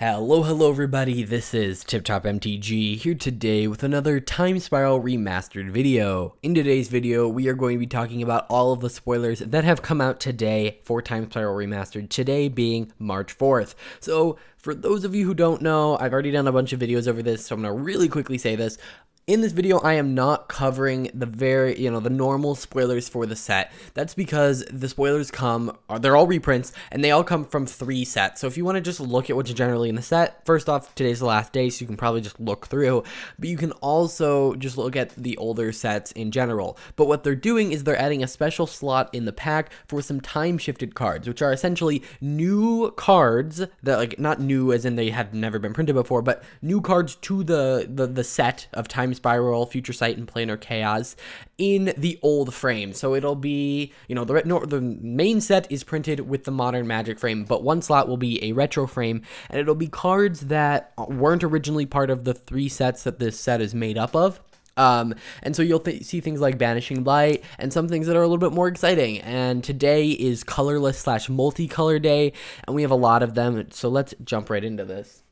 Hello everybody, this is TipTop MTG here today with another Time Spiral Remastered video. In today's video, we are going to be talking about all of the spoilers that have come out today for Time Spiral Remastered, today being March 4th. So, for those of you who don't know, I've already done a bunch of videos over this, so I'm going to really quickly say this. In this video, I am not covering the the normal spoilers for the set. That's because the spoilers they're all reprints, and they all come from 3 sets. So if you want to just look at what's generally in the set, first off, today's the last day, so you can probably just look through. But you can also just look at the older sets in general. But what they're doing is they're adding a special slot in the pack for some time-shifted cards, which are essentially new cards that, not new as in they had never been printed before, but new cards to the set of Time Spiral, Future Sight, and Planar Chaos in the old frame. So it'll be, the main set is printed with the modern Magic frame, but one slot will be a retro frame, and it'll be cards that weren't originally part of the 3 sets that this set is made up of. And so you'll see things like Banishing Light and some things that are a little bit more exciting. And today is colorless / multicolor day, and we have a lot of them. So let's jump right into this.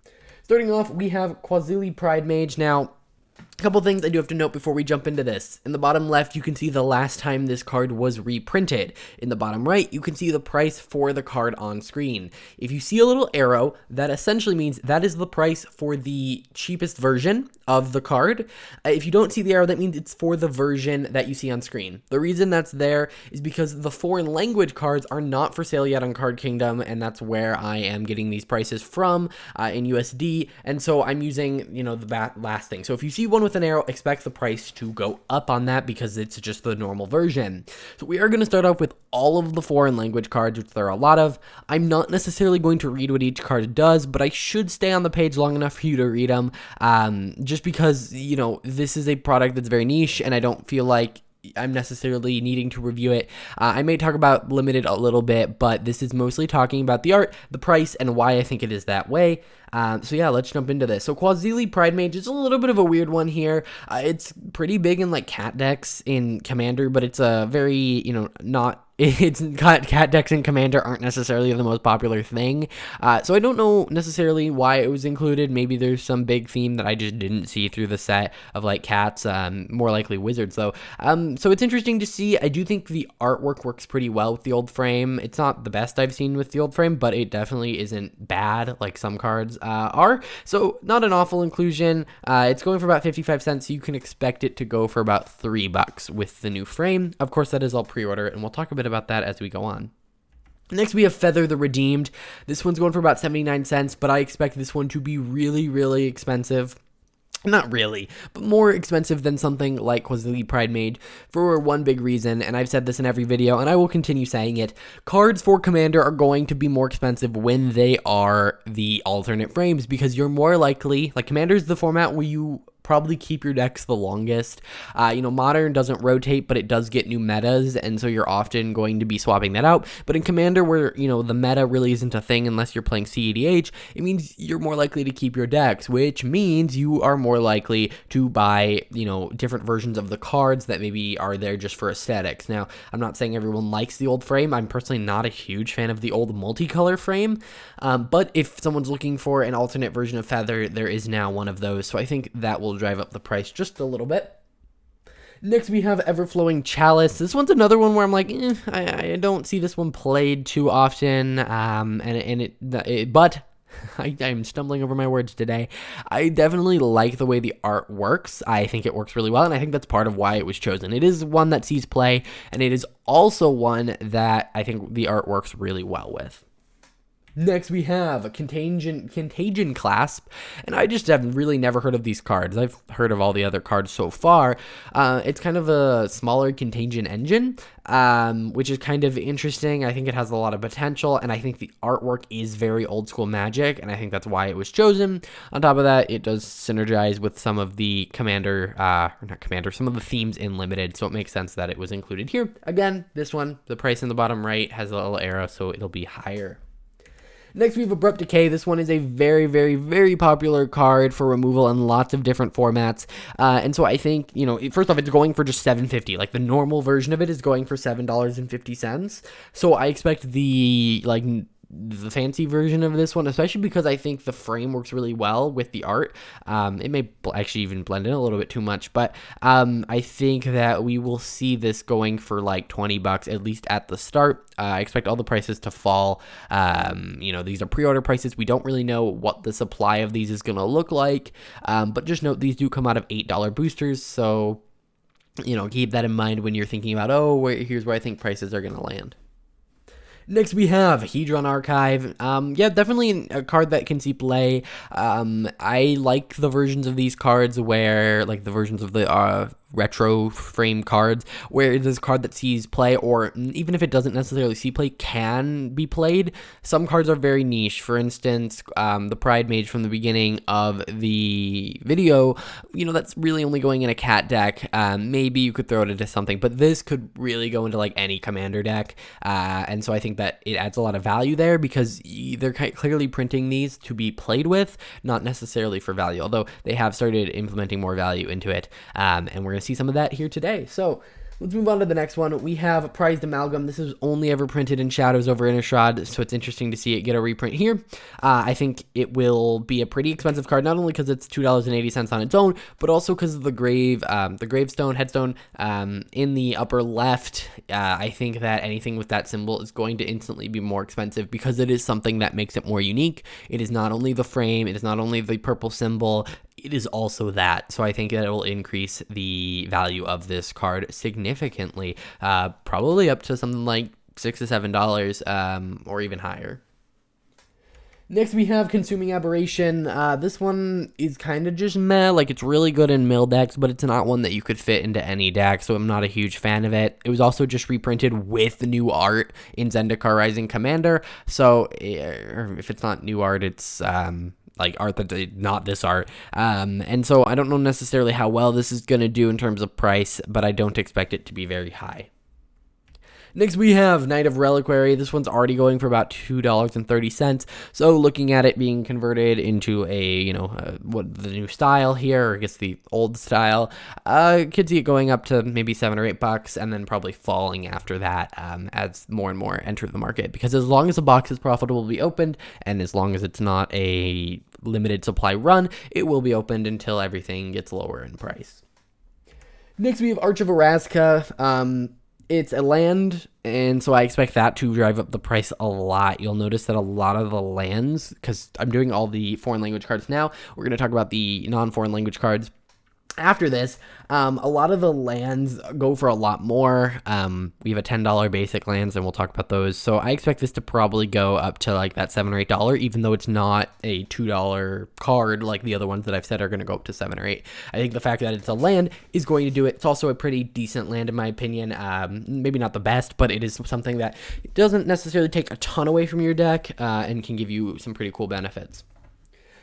Starting off, we have Quazili Pridemage. Now, a couple things I do have to note before we jump into this. In the bottom left, you can see the last time this card was reprinted. In the bottom right, you can see the price for the card on screen. If you see a little arrow, that essentially means that is the price for the cheapest version of the card. If you don't see the arrow, that means it's for the version that you see on screen. The reason that's there is because the foreign language cards are not for sale yet on Card Kingdom, and that's where I am getting these prices from in USD, and so I'm using, the last thing. So if you see one with an arrow, expect the price to go up on that because it's just the normal version. So we are going to start off with all of the foreign language cards, which there are a lot of. I'm not necessarily going to read what each card does, but I should stay on the page long enough for you to read them, just because, this is a product that's very niche, and I don't feel like I'm necessarily needing to review it. I may talk about Limited a little bit, but this is mostly talking about the art, the price, and why I think it is that way. So yeah, let's jump into this. So Quazili Pridemage is a little bit of a weird one here. It's pretty big in cat decks in Commander, but it's a very, cat decks in Commander aren't necessarily the most popular thing. So I don't know necessarily why it was included. Maybe there's some big theme that I just didn't see through the set of cats, more likely wizards though. So it's interesting to see. I do think the artwork works pretty well with the old frame. It's not the best I've seen with the old frame, but it definitely isn't bad like some cards are. So not an awful inclusion. It's going for about 55 cents. So you can expect it to go for about $3 with the new frame. Of course, that is all pre-order, and we'll talk a bit about that as we go on. Next, we have Feather the Redeemed. This one's going for about 79 cents, but I expect this one to be really, really expensive. Not really, but more expensive than something like Quazili Pridemage for one big reason, and I've said this in every video, and I will continue saying it. Cards for Commander are going to be more expensive when they are the alternate frames, because you're more likely, Commander is the format where you probably keep your decks the longest. Modern doesn't rotate, but it does get new metas, and so you're often going to be swapping that out. But in Commander, where, the meta really isn't a thing unless you're playing CEDH, it means you're more likely to keep your decks, which means you are more likely to buy, different versions of the cards that maybe are there just for aesthetics. Now, I'm not saying everyone likes the old frame. I'm personally not a huge fan of the old multicolor frame, but if someone's looking for an alternate version of Feather, there is now one of those, so I think that will drive up the price just a little bit. Next, we have Everflowing Chalice. This one's another one where I'm like, I don't see this one played too often, but I'm stumbling over my words today. I definitely like the way the art works. I think it works really well, and I think that's part of why it was chosen. It is one that sees play, and it is also one that I think the art works really well with. Next, we have a Contagion Clasp, and I just have really never heard of these cards. I've heard of all the other cards so far. It's kind of a smaller Contagion engine, which is kind of interesting. I think it has a lot of potential, and I think the artwork is very old school Magic, and I think that's why it was chosen. On top of that, it does synergize with some of the some of the themes in Limited, so it makes sense that it was included here. Again, this one, the price in the bottom right has a little arrow, so it'll be higher. Next, we have Abrupt Decay. This one is a very, very, very popular card for removal in lots of different formats. And so I think, first off, it's going for just $7.50. Like, the normal version of it is going for $7.50. So I expect the, the fancy version of this one, especially because I think the frame works really well with the art. It may actually even blend in a little bit too much, but I think that we will see this going for like 20 bucks at least at the start. I expect all the prices to fall. These are pre-order prices. We don't really know what the supply of these is going to look like, but just note these do come out of $8 boosters, so keep that in mind when you're thinking about, here's where I think prices are going to land. Next, we have Hedron Archive. Definitely a card that can see play. I like the versions of these cards where, like the versions of the retro frame cards, where it is a card that sees play, or even if it doesn't necessarily see play, can be played. Some cards are very niche. For instance, the Pride Mage from the beginning of the video, that's really only going in a cat deck. Maybe you could throw it into something, but this could really go into like any commander deck. And so I think that it adds a lot of value there because they're clearly printing these to be played with, not necessarily for value, although they have started implementing more value into it. And we're going to see some of that here today. So let's move on to the next one. We have Prized Amalgam. This is only ever printed in Shadows over Innistrad, so it's interesting to see it get a reprint here. I think it will be a pretty expensive card, not only because it's $2.80 on its own, but also because of the gravestone, headstone in the upper left. I think that anything with that symbol is going to instantly be more expensive because it is something that makes it more unique. It is not only the frame, it is not only the purple symbol, it is also that. So I think that it will increase the value of this card significantly, probably up to something like $6 to $7 or even higher. Next, we have Consuming Aberration. This one is kind of just meh. Like, it's really good in mill decks, but it's not one that you could fit into any deck, so I'm not a huge fan of it. It was also just reprinted with new art in Zendikar Rising Commander, so if it's not new art, it's like art that not this art. And so I don't know necessarily how well this is going to do in terms of price, but I don't expect it to be very high. Next, we have Knight of Reliquary. This one's already going for about $2.30. So looking at it being converted into what the new style here, or I guess the old style, could see it going up to maybe $7 or $8, and then probably falling after that as more and more enter the market. Because as long as a box is profitable to be opened, and as long as it's not a limited supply run, it will be opened until everything gets lower in price. Next, we have Arch of Araska. It's a land, and so I expect that to drive up the price a lot. You'll notice that a lot of the lands, because I'm doing all the foreign language cards now, we're going to talk about the non-foreign language cards after this. A lot of the lands go for a lot more. We have a $10 basic lands, and we'll talk about those. So I expect this to probably go up to like that $7 or $8, even though it's not a $2 card like the other ones that I've said are going to go up to $7 or $8. I think the fact that it's a land is going to do it. It's also a pretty decent land in my opinion. Maybe not the best, but it is something that doesn't necessarily take a ton away from your deck and can give you some pretty cool benefits.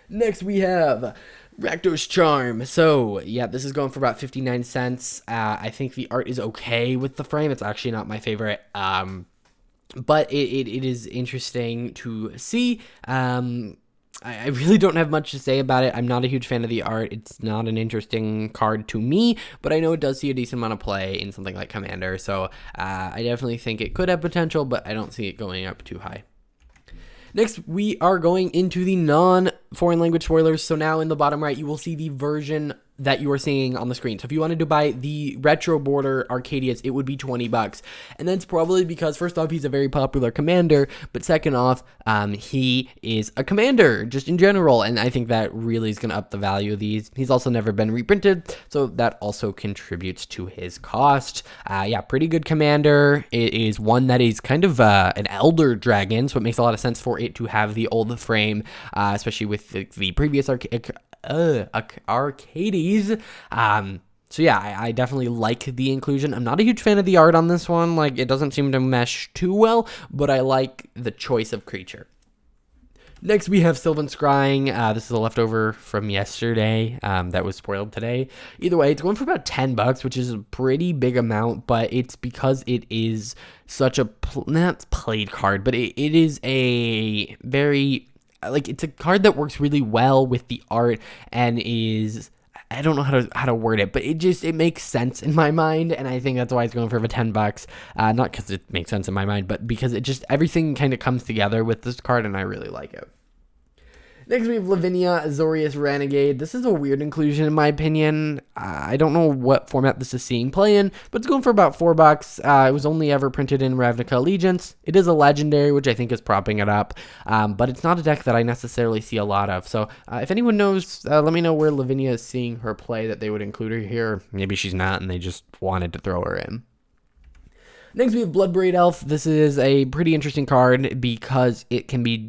Next, we have Rakdos Charm. So, yeah, this is going for about 59 cents. I think the art is okay with the frame. It's actually not my favorite, but it is interesting to see. I really don't have much to say about it. I'm not a huge fan of the art. It's not an interesting card to me, but I know it does see a decent amount of play in something like Commander, so I definitely think it could have potential, but I don't see it going up too high. Next, we are going into the non-foreign language spoilers. So now in the bottom right, you will see the version that you are seeing on the screen. So if you wanted to buy the retro border Arcadius, it would be $20. And that's probably because, first off, he's a very popular commander, but second off, he is a commander just in general. And I think that really is going to up the value of these. He's also never been reprinted, so that also contributes to his cost. Pretty good commander. It is one that is kind of an elder dragon, so it makes a lot of sense for it to have the old frame, especially with the previous Arcades. I definitely like the inclusion. I'm not a huge fan of the art on this one. Like, it doesn't seem to mesh too well, but I like the choice of creature. Next, we have Sylvan Scrying. This is a leftover from yesterday that was spoiled today. Either way, it's going for about $10, which is a pretty big amount, but it's because it is such a, not played card, but it is a very, like, it's a card that works really well with the art and I don't know how to word it, but it makes sense in my mind, and I think that's why it's going for $10. Not because it makes sense in my mind, but because everything kind of comes together with this card, and I really like it. Next, we have Lavinia Azorius Renegade. This is a weird inclusion, in my opinion. I don't know what format this is seeing play in, but it's going for about $4. It was only ever printed in Ravnica Allegiance. It is a legendary, which I think is propping it up, but it's not a deck that I necessarily see a lot of. So if anyone knows, let me know where Lavinia is seeing her play that they would include her here. Maybe she's not, and they just wanted to throw her in. Next, we have Bloodbraid Elf. This is a pretty interesting card because it can be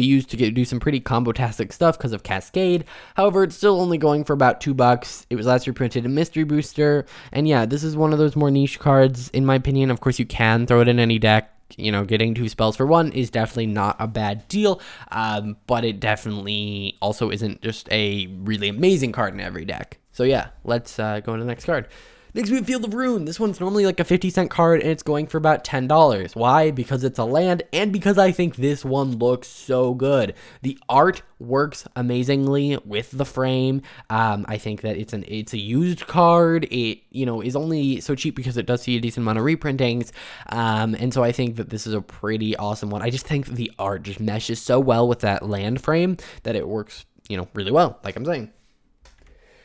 used to do some pretty combo-tastic stuff because of Cascade. However, it's still only going for about $2. It was last reprinted in Mystery Booster. And yeah, this is one of those more niche cards, in my opinion. Of course, you can throw it in any deck. You know, getting 2 spells for 1 is definitely not a bad deal, but it definitely also isn't just a really amazing card in every deck. So yeah, let's go into the next card. Next, we have Field of Ruin. This one's normally like a 50-cent card, and it's going for about $10. Why? Because it's a land, and because I think this one looks so good. The art works amazingly with the frame. I think that it's a used card. It, you know, is only so cheap because it does see a decent amount of reprintings, and so I think that this is a pretty awesome one. I just think the art just meshes so well with that land frame that it works, you know, really well, like I'm saying.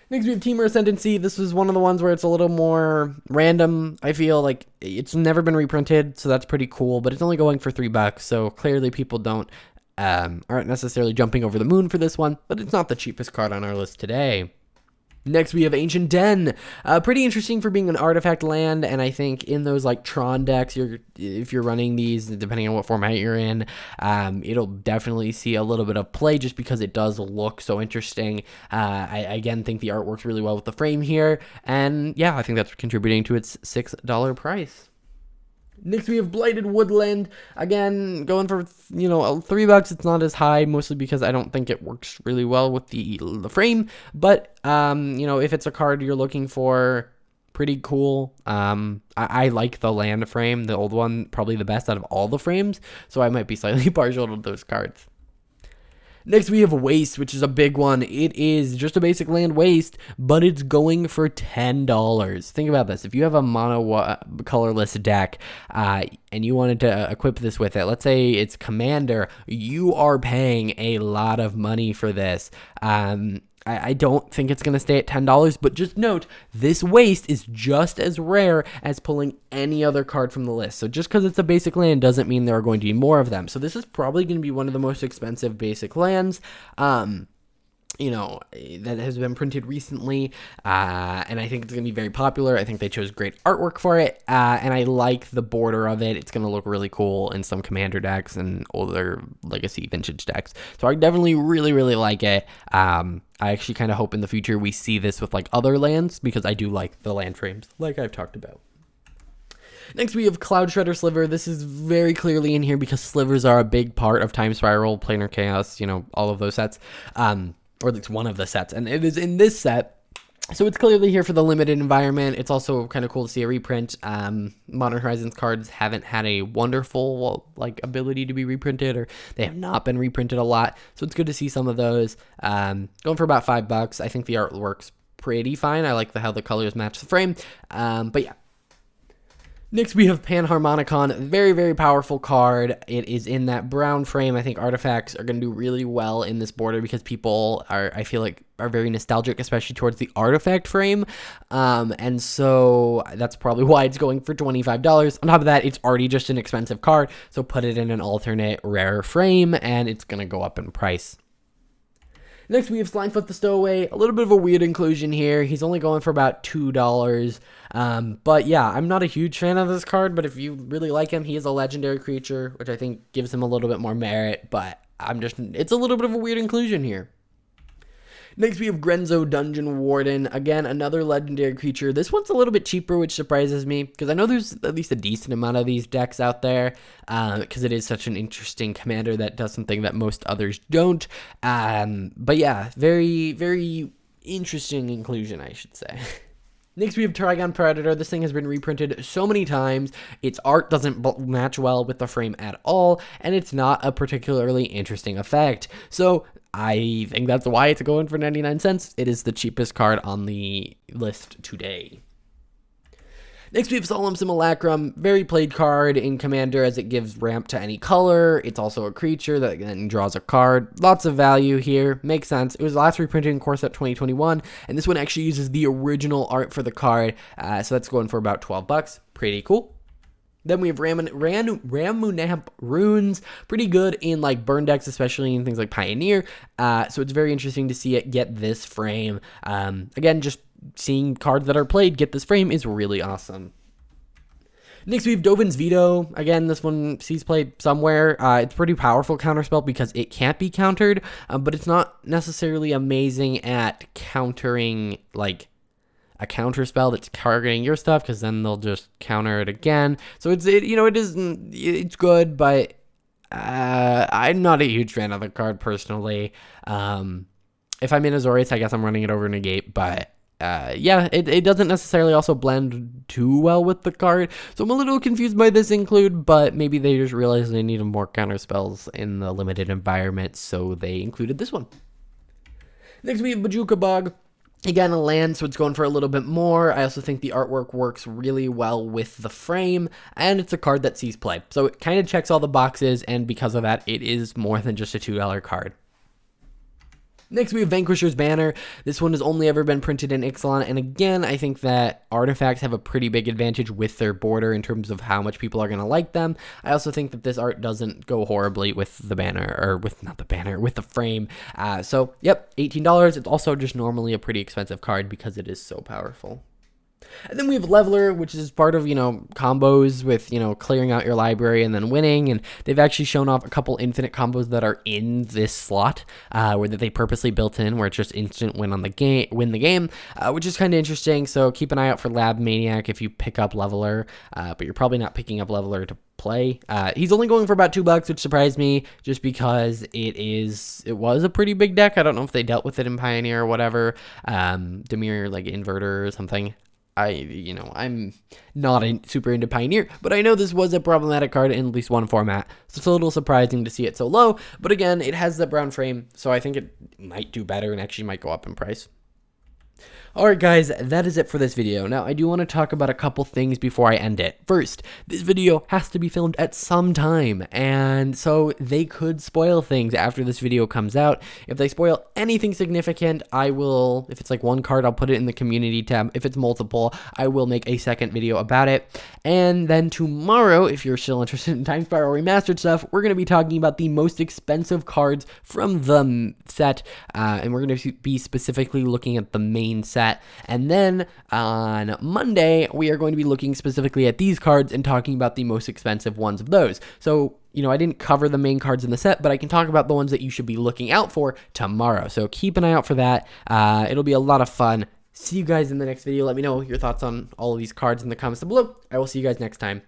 Next, we have Temur Ascendancy. This is one of the ones where it's a little more random. I feel like it's never been reprinted, so that's pretty cool, but it's only going for $3, so clearly people aren't necessarily jumping over the moon for this one, but it's not the cheapest card on our list today. Next, we have Ancient Den. Pretty interesting for being an artifact land, and I think in those like Tron decks, if you're running these, depending on what format you're in, it'll definitely see a little bit of play just because it does look so interesting. I again think the art works really well with the frame here, and yeah, I think that's contributing to its $6 price. Next, we have Blighted Woodland. Again, going for, you know, $3. It's not as high, mostly because I don't think it works really well with the frame. But, you know, if it's a card you're looking for, pretty cool. I like the land frame, the old one, probably the best out of all the frames. So I might be slightly partial to those cards. Next, we have Waste, which is a big one. It is just a basic land waste, but it's going for $10. Think about this. If you have a mono colorless deck and you wanted to equip this with it, let's say it's Commander, you are paying a lot of money for this. I don't think it's going to stay at $10, but just note, this waste is just as rare as pulling any other card from the list. So just because it's a basic land doesn't mean there are going to be more of them. So this is probably going to be one of the most expensive basic lands, you know, that has been printed recently, and I think it's going to be very popular. I think they chose great artwork for it, and I like the border of it. It's going to look really cool in some Commander decks and older Legacy Vintage decks. So I definitely really like it. I actually kind of hope in the future we see this with like other lands, because I do like the land frames, like I've talked about. Next, we have Cloud Shredder Sliver. This is very clearly in here because slivers are a big part of Time Spiral, Planar Chaos, you know, all of those sets. Or at least one of the sets, and it is in this set, so it's clearly here for the limited environment. It's also kind of cool to see a reprint. Modern Horizons cards haven't had a wonderful ability to be reprinted, or they have not been reprinted a lot, so it's good to see some of those. Going for about $5. I think the art works pretty fine. I like how the colors match the frame, but yeah. Next, we have Panharmonicon, very powerful card. It is in that brown frame. I think artifacts are going to do really well in this border because people I feel like, are very nostalgic, especially towards the artifact frame. And so that's probably why it's going for $25. On top of that, it's already just an expensive card, so put it in an alternate rare frame, and it's going to go up in price. Next, we have Slimefoot the Stowaway. A little bit of a weird inclusion here. He's only going for about $2. But yeah, I'm not a huge fan of this card, but if you really like him, he is a legendary creature, which I think gives him a little bit more merit, but it's a little bit of a weird inclusion here. Next, we have Grenzo Dungeon Warden. Again, another legendary creature. This one's a little bit cheaper, which surprises me, because I know there's at least a decent amount of these decks out there, because it is such an interesting commander that does something that most others don't. But yeah, very interesting inclusion, I should say. Next, we have Trigon Predator. This thing has been reprinted so many times. Its art doesn't match well with the frame at all, and it's not a particularly interesting effect. So I think that's why it's going for 99 cents. It is the cheapest card on the list today. Next, we have Solemn Simulacrum, very played card in Commander as it gives ramp to any color. It's also a creature that then draws a card. Lots of value here. Makes sense. It was last reprinted in Core Set 2021, and this one actually uses the original art for the card, so that's going for about $12. Pretty cool. Then we have Ramunap Runes, pretty good in like burn decks, especially in things like Pioneer. So it's very interesting to see it get this frame. Again, just seeing cards that are played get this frame is really awesome. Next, we have Dovin's Veto. Again, this one sees played somewhere. It's pretty powerful counterspell because it can't be countered, but it's not necessarily amazing at countering like a counter spell that's targeting your stuff, because then they'll just counter it again. So it's good, but I'm not a huge fan of the card personally. If I'm in Azorius, I guess I'm running it over Negate, but yeah, it doesn't necessarily also blend too well with the card, so I'm a little confused by this include, but maybe they just realized they needed more counter spells in the limited environment, so they included this one. Next, we have Bojuka Bog. Again, a land, so it's going for a little bit more. I also think the artwork works really well with the frame, and it's a card that sees play. So it kind of checks all the boxes, and because of that, it is more than just a $2 card. Next, we have Vanquisher's Banner. This one has only ever been printed in Ixalan, and again, I think that artifacts have a pretty big advantage with their border in terms of how much people are going to like them. I also think that this art doesn't go horribly with the banner, or with the frame. So, yep, $18. It's also just normally a pretty expensive card because it is so powerful. And then we have Leveler, which is part of, combos with, clearing out your library and then winning. And they've actually shown off a couple infinite combos that are in this slot, where that they purposely built in, where it's just instant win the game, which is kind of interesting. So keep an eye out for Lab Maniac if you pick up Leveler, but you're probably not picking up Leveler to play. He's only going for about $2, which surprised me just because it was a pretty big deck. I don't know if they dealt with it in Pioneer or whatever. Demir, like Inverter or something. I'm not super into Pioneer, but I know this was a problematic card in at least one format, so it's a little surprising to see it so low, but again, it has the brown frame, so I think it might do better and actually might go up in price. Alright guys, that is it for this video. Now, I do want to talk about a couple things before I end it. First, this video has to be filmed at some time, and so they could spoil things after this video comes out. If they spoil anything significant, I will, if it's like one card, I'll put it in the community tab. If it's multiple, I will make a second video about it. And then tomorrow, if you're still interested in Time Spiral Remastered stuff, we're going to be talking about the most expensive cards from the set, and we're going to be specifically looking at the main set. And then on Monday, we are going to be looking specifically at these cards and talking about the most expensive ones of those. So, I didn't cover the main cards in the set, but I can talk about the ones that you should be looking out for tomorrow. So keep an eye out for that. It'll be a lot of fun. See you guys in the next video. Let me know your thoughts on all of these cards in the comments below. I will see you guys next time.